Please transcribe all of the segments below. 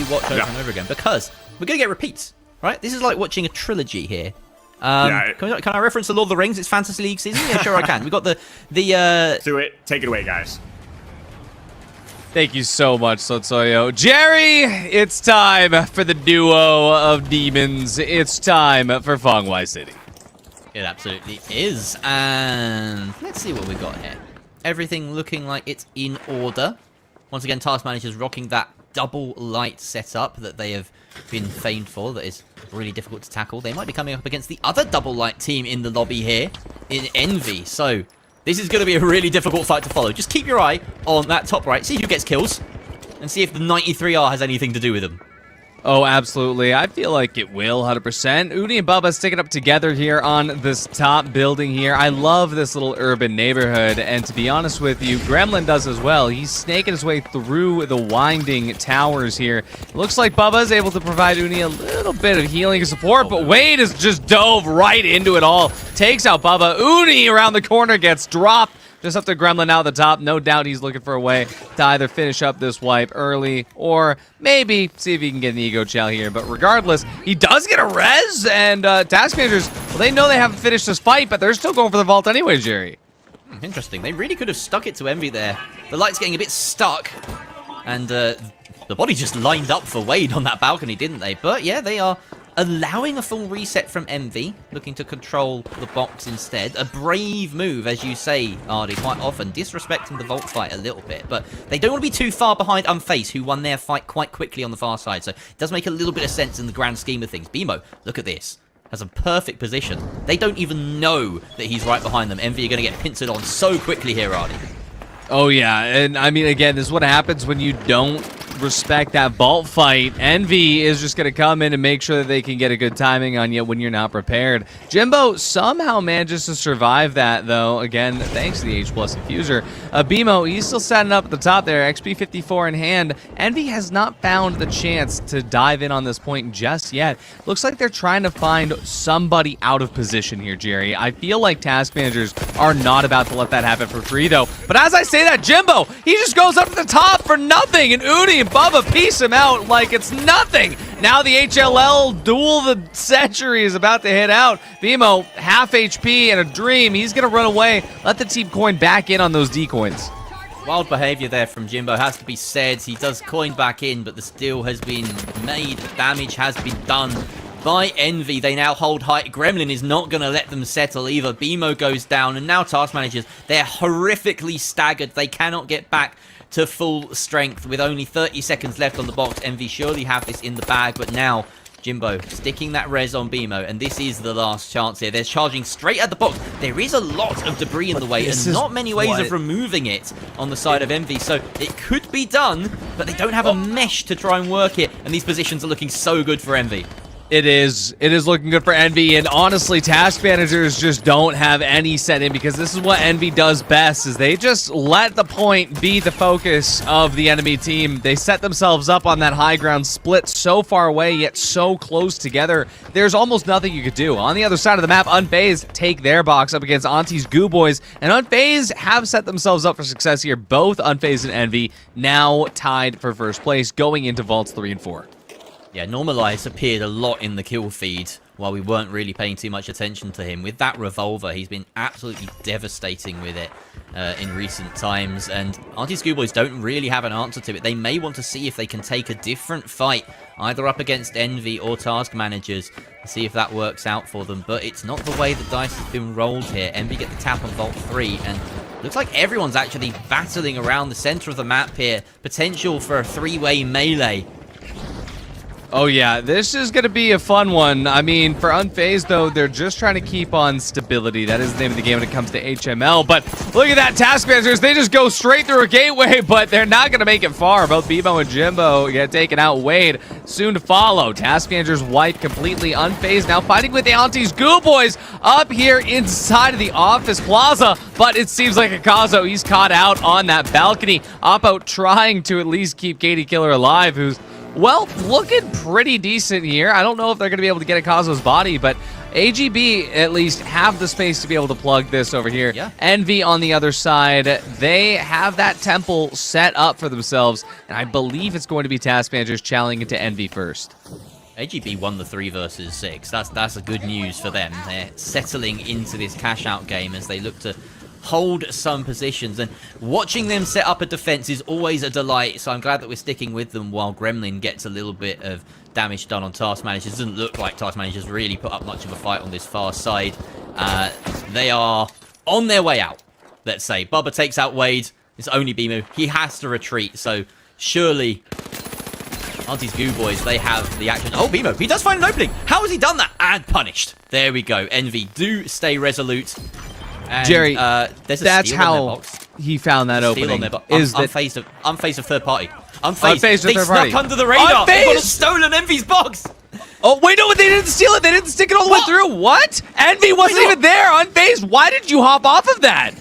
rewatch over and over again because we're going to get repeats, right? This is like watching a trilogy here. Can I reference the Lord of the Rings? It's Fantasy League season? Yeah, sure I can. We got the Do it. Take it away, guys. Thank you so much, Sotsoyo. Jerry, it's time for the duo of demons. It's time for Fengwai City. It absolutely is. And let's see what we got here. Everything looking like it's in order. Once again, Task Manager's rocking that double light setup that they have been famed for. That is really difficult to tackle. They might be coming up against the other double light team in the lobby here in Envy. So this is going to be a really difficult fight to follow. Just keep your eye on that top right. See who gets kills. And see if the 93R has anything to do with them. Oh, absolutely. I feel like it will, 100%. Uni and Bubba sticking up together here on this top building here. I love this little urban neighborhood, and to be honest with you, Gremlin does as well. He's snaking his way through the winding towers here. It looks like Bubba's able to provide Uni a little bit of healing and support, but Wade has just dove right into it all. Takes out Bubba. Uni around the corner gets dropped. Just up to Gremlin now at the top. No doubt he's looking for a way to either finish up this wipe early or maybe see if he can get an ego chow here. But regardless, he does get a res, and Task Managers, well, they know they haven't finished this fight, but they're still going for the vault anyway, Jerry. Interesting. They really could have stuck it to Envy there. The light's getting a bit stuck, and the body just lined up for Wade on that balcony, didn't they? But yeah, they are allowing a full reset from Envy, looking to control the box instead. A brave move, as you say, Ardy, quite often, disrespecting the vault fight a little bit, but they don't want to be too far behind Unfazed, who won their fight quite quickly on the far side, so it does make a little bit of sense in the grand scheme of things. BMO, look at this. Has a perfect position. They don't even know that he's right behind them. Envy are going to get pincered on so quickly here, Ardy. Oh, yeah, and I mean, again, this is what happens when you don't respect that vault fight. Envy is just going to come in and make sure that they can get a good timing on you when you're not prepared. Jimbo somehow manages to survive that, though. Again, thanks to the H+ Infuser. BMO, he's still standing up at the top there, XP 54 in hand. Envy has not found the chance to dive in on this point just yet. Looks like they're trying to find somebody out of position here, Jerry. I feel like Task Managers are not about to let that happen for free, though. But as I say that, Jimbo, he just goes up to the top for nothing, and Uni and Bubba piece him out like it's nothing. Now the HLL duel the century is about to hit out. BMO, half HP and a dream. He's going to run away. Let the team coin back in on those decoins. Wild behavior there from Jimbo, has to be said. He does coin back in, but the steal has been made. Damage has been done by Envy. They now hold height. Gremlin is not going to let them settle either. BMO goes down, and now Task Managers, they're horrifically staggered. They cannot get back to full strength with only 30 seconds left on the box. Envy surely have this in the bag, but now Jimbo sticking that res on BMO, and this is the last chance here. They're charging straight at the box. There is a lot of debris in the way, and not many ways of removing it on the side of Envy, so it could be done, but they don't have a mesh to try and work it, and these positions are looking so good for Envy. It is looking good for Envy, and honestly, Task Managers just don't have any set in, because this is what Envy does best, is they just let the point be the focus of the enemy team. They set themselves up on that high ground, split so far away, yet so close together. There's almost nothing you could do. On the other side of the map, Unfazed take their box up against Auntie's Goo Boys, and Unfazed have set themselves up for success here. Both Unfazed and Envy now tied for first place, going into Vaults 3 and 4. Yeah, Normalize appeared a lot in the kill feed while we weren't really paying too much attention to him. With that revolver, he's been absolutely devastating with it in recent times, and Auntie Schoolboys don't really have an answer to it. They may want to see if they can take a different fight, either up against Envy or Task Managers, and see if that works out for them, but it's not the way the dice has been rolled here. Envy get the tap on Vault 3, and looks like everyone's actually battling around the center of the map here. Potential for a three-way melee. Oh yeah, this is going to be a fun one. I mean, for Unfazed, though, they're just trying to keep on stability. That is the name of the game when it comes to HML. But look at that, Task Managers. They just go straight through a gateway, but they're not going to make it far. Both BMO and Jimbo get taken out. Wade soon to follow. Task Managers wipe completely. Unfazed now fighting with the Auntie's Goo Boys up here inside of the office plaza. But it seems like Akazo, he's caught out on that balcony. Oppo trying to at least keep Katie Killer alive, who's, well, looking pretty decent here. I don't know if they're going to be able to get Akazo's body, but AGB at least have the space to be able to plug this over here. Yeah. Envy on the other side, they have that temple set up for themselves, and I believe it's going to be Task Managers challenging into Envy first. AGB won the 3 versus 6. That's a good news for them. They're settling into this cash-out game as they look to hold some positions, and watching them set up a defense is always a delight, so I'm glad that we're sticking with them while Gremlin gets a little bit of damage done on Task Managers. It doesn't look like Task Managers really put up much of a fight on this far side. They are on their way out, let's say. Bubba takes out Wade. It's only Bimu. He has to retreat, so surely Auntie's Goo Boys, they have the action. Oh, Bimu, he does find an opening. How has he done that? And punished. There we go. Envy do stay resolute. And, Jerry, there's a that's steal on their how box. he found that Steal opening. on their box. Is that Unfazed of third party. Unfazed Unfazed. They of third snuck party. under the radar. They got Unfazed. stolen Envy's box. Oh, wait, no, they didn't steal it. They didn't stick it all the way What? through. What? Envy wasn't Wait, no. even there. Unfazed. Why did you hop off of that?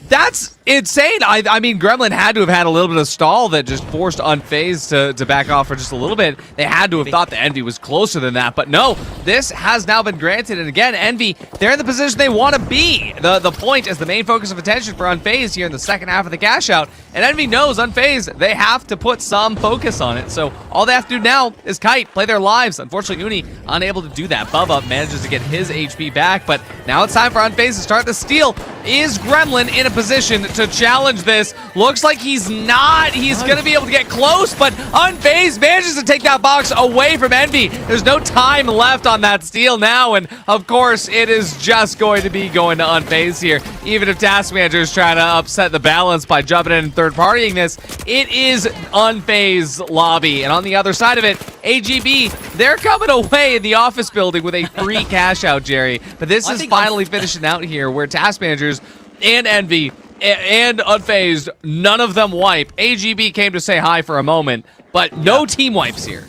That's insane. I mean, Gremlin had to have had a little bit of stall that just forced Unfazed to back off for just a little bit. They had to have thought the Envy was closer than that. But no, this has now been granted. And again, Envy, they're in the position they want to be. The point is the main focus of attention for Unfazed here in the second half of the cash out. And Envy knows Unfazed, they have to put some focus on it. So all they have to do now is kite, play their lives. Unfortunately, Uni unable to do that. Bubba manages to get his HP back. But now it's time for Unfazed to start the steal. Is Gremlin in a position to challenge this? Looks like he's not. He's going to be able to get close, but Unfazed manages to take that box away from Envy. There's no time left on that steal now, and of course, it is just going to be going to Unfazed here. Even if Task Manager is trying to upset the balance by jumping in and third-partying this, it is Unfazed lobby. And on the other side of it, AGB, they're coming away in the office building with a free cash out, Jerry. But this is finally finishing out here where Task Managers and Envy and Unfazed, none of them wipe. AGB came to say hi for a moment, but no team wipes here.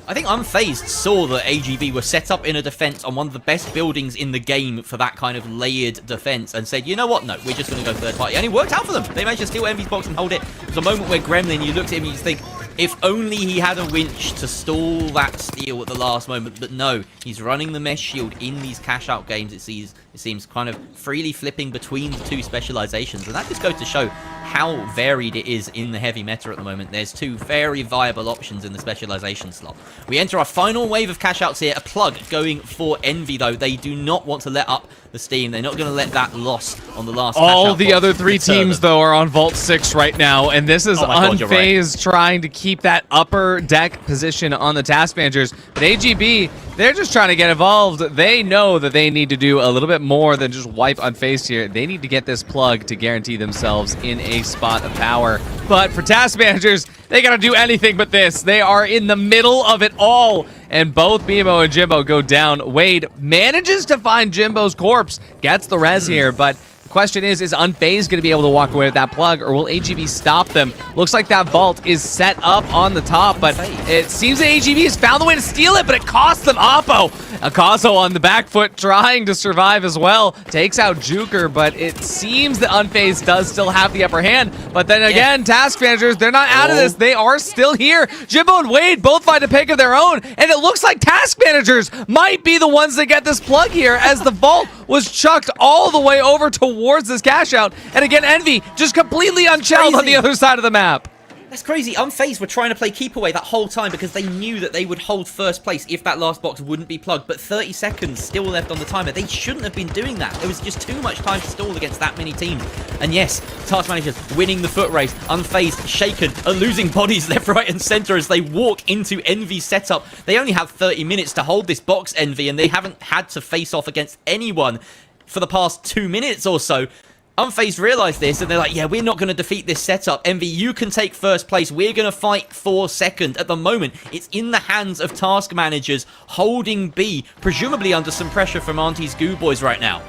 I think Unfazed saw that AGB were set up in a defense on one of the best buildings in the game for that kind of layered defense and said, you know what, no, we're just going to go third party. And it worked out for them. They managed to steal Envy's box and hold it. There's a moment where Gremlin, you look at him and you think, if only he had a winch to stall that steal at the last moment. But no, he's running the mesh shield in these cash out games. It seems kind of freely flipping between the two specializations. And that just goes to show how varied it is in the heavy meta at the moment. There's two very viable options in the specialization slot. We enter our final wave of cash outs here. A plug going for Envy, though. They do not want to let up the steam. They're not going to let that loss on the last cash out All the box other three deter teams, them. though, are on Vault 6 right now, and this is Unfazed trying to keep that upper deck position on the Task Managers. But AGB, they're just trying to get involved. They know that they need to do a little bit more than just wipe Unfazed here. They need to get this plug to guarantee themselves in a spot of power. But for Task Managers, they got to do anything but this. They are in the middle of it all. And both Bimo and Jimbo go down. Wade manages to find Jimbo's corpse, gets the res here, but the question is Unfazed going to be able to walk away with that plug, or will AGB stop them? Looks like that vault is set up on the top, but it seems that AGB has found the way to steal it, but it costs them Oppo. Akazo on the back foot trying to survive as well. Takes out Juker, but it seems that Unfazed does still have the upper hand. But then again, Task Managers, they're not out of this. They are still here. Jimbo and Wade both find a pick of their own, and it looks like Task Managers might be the ones that get this plug here, as the vault was chucked all the way over towards this cash out. And again, Envy just completely unshelled on the other side of the map. That's crazy. Unfazed were trying to play keep away that whole time because they knew that they would hold first place if that last box wouldn't be plugged. But 30 seconds still left on the timer. They shouldn't have been doing that. There was just too much time to stall against that many teams. And yes, Task Managers winning the foot race. Unfazed, shaken, are losing bodies left, right, and center as they walk into Envy's setup. They only have 30 minutes to hold this box, Envy, and they haven't had to face off against anyone for the past 2 minutes or so. Unfazed realize this, and they're like, yeah, we're not going to defeat this setup. Envy, you can take first place. We're going to fight for second. At the moment, it's in the hands of Task Managers holding B, presumably under some pressure from Auntie's Goo Boys right now.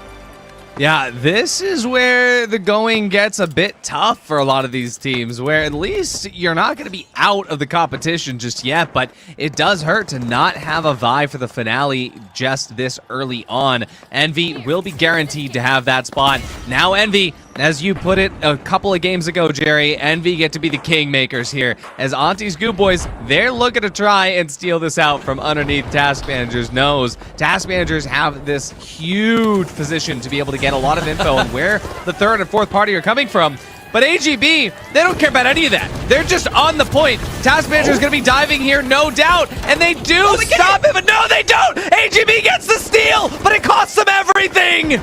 Yeah, this is where the going gets a bit tough for a lot of these teams, where at least you're not going to be out of the competition just yet, but it does hurt to not have a vie for the finale just this early on. Envy will be guaranteed to have that spot. Now Envy As you put it a couple of games ago, Jerry, Envy get to be the kingmakers here. As Auntie's Goo Boys, they're looking to try and steal this out from underneath Task Manager's nose. Task Managers have this huge position to be able to get a lot of info on where the third and fourth party are coming from. But AGB, they don't care about any of that. They're just on the point. Task Manager's going to be diving here, no doubt. And they do stop him, but no, they don't. AGB gets the steal, but it costs them everything.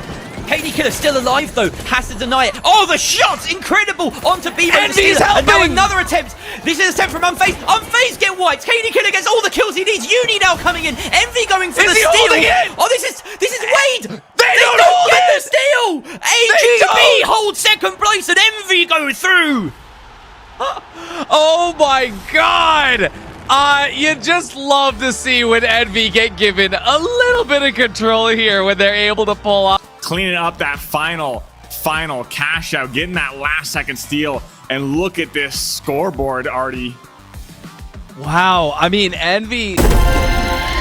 KD Killer still alive though, has to deny it. Oh, the shots, incredible, onto B-Ray. Envy's And now helping. another attempt. This is an attempt from Unfazed. Unfazed get wiped. KD Killer gets all the kills he needs. Uni now coming in. Envy going for the steal. Holding it? Oh, this is Wade. They don't hold get it. the steal. AGB holds second place and Envy go through. Oh my God. You just love to see when Envy get given a little bit of control here when they're able to pull off. Cleaning up that final cash out, getting that last second steal, and look at this scoreboard, Artie. Wow, I mean, Envy